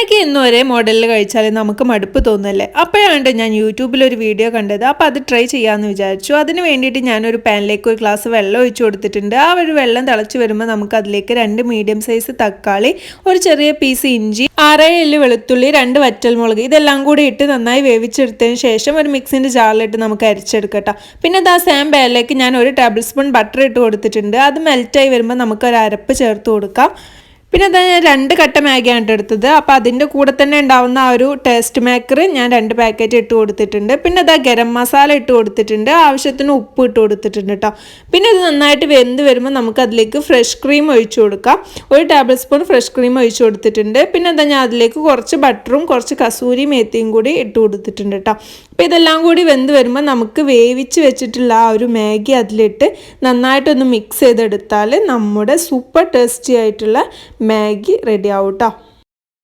Maggi എന്നും ഒരേ മോഡലിൽ കഴിച്ചാൽ നമുക്ക് മടുപ്പ് തോന്നല്ലേ. അപ്പോഴാണ് ഞാൻ യൂട്യൂബിൽ ഒരു വീഡിയോ കണ്ടത്. അപ്പോൾ അത് ട്രൈ ചെയ്യാമെന്ന് വിചാരിച്ചു. അതിന് വേണ്ടിയിട്ട് ഞാനൊരു പാനിലേക്ക് ഒരു ഗ്ലാസ് വെള്ളം ഒഴിച്ചു കൊടുത്തിട്ടുണ്ട്. ആ ഒരു വെള്ളം തിളച്ച് വരുമ്പോൾ നമുക്ക് അതിലേക്ക് 2 മീഡിയം സൈസ് തക്കാളി, ഒരു ചെറിയ പീസ് ഇഞ്ചി, 6 വെളുത്തുള്ളി, 2 വറ്റൽമുളക് ഇതെല്ലാം കൂടി ഇട്ട് നന്നായി വേവിച്ചെടുത്തതിന് ശേഷം ഒരു മിക്സിൻ്റെ ജാറിലിട്ട് നമുക്ക് അരിച്ചെടുക്കട്ടോ. പിന്നെ ആ സെയിം പാനിലേക്ക് ഞാൻ 1 ടേബിൾ സ്പൂൺ ബട്ടർ ഇട്ട് കൊടുത്തിട്ടുണ്ട്. അത് മെൽറ്റായി വരുമ്പോൾ നമുക്ക് ഒരു അരപ്പ് ചേർത്ത് കൊടുക്കാം. പിന്നെ അതാ ഞാൻ 2 കട്ട മാഗിയാണ് എടുത്തത്. അപ്പോൾ അതിൻ്റെ കൂടെ തന്നെ ഉണ്ടാവുന്ന ആ ഒരു ടേസ്റ്റ് മേക്കർ ഞാൻ 2 പാക്കറ്റ് ഇട്ട് കൊടുത്തിട്ടുണ്ട്. പിന്നെ അതാ ഗരം മസാല ഇട്ട് കൊടുത്തിട്ടുണ്ട്, ആവശ്യത്തിന് ഉപ്പ് ഇട്ട് കൊടുത്തിട്ടുണ്ട് കേട്ടോ. പിന്നെ ഇത് നന്നായിട്ട് വെന്ത് വരുമ്പോൾ നമുക്ക് അതിലേക്ക് ഫ്രഷ് ക്രീം ഒഴിച്ചു കൊടുക്കാം. 1 ടേബിൾ സ്പൂൺ ഫ്രഷ് ക്രീം ഒഴിച്ചു കൊടുത്തിട്ടുണ്ട്. പിന്നെ അതാ ഞാൻ അതിലേക്ക് കുറച്ച് ബട്ടറും കുറച്ച് കസൂരി മേത്തിയും കൂടി ഇട്ട് കൊടുത്തിട്ടുണ്ട് കേട്ടോ. അപ്പോൾ ഇതെല്ലാം കൂടി വെന്ത് വരുമ്പോൾ നമുക്ക് വേവിച്ച് വെച്ചിട്ടുള്ള ആ ഒരു മാഗി അതിലിട്ട് നന്നായിട്ടൊന്ന് മിക്സ് ചെയ്തെടുത്താൽ നമ്മുടെ സൂപ്പർ ടേസ്റ്റി ആയിട്ടുള്ള മാഗി റെഡി ആവും കേട്ടോ.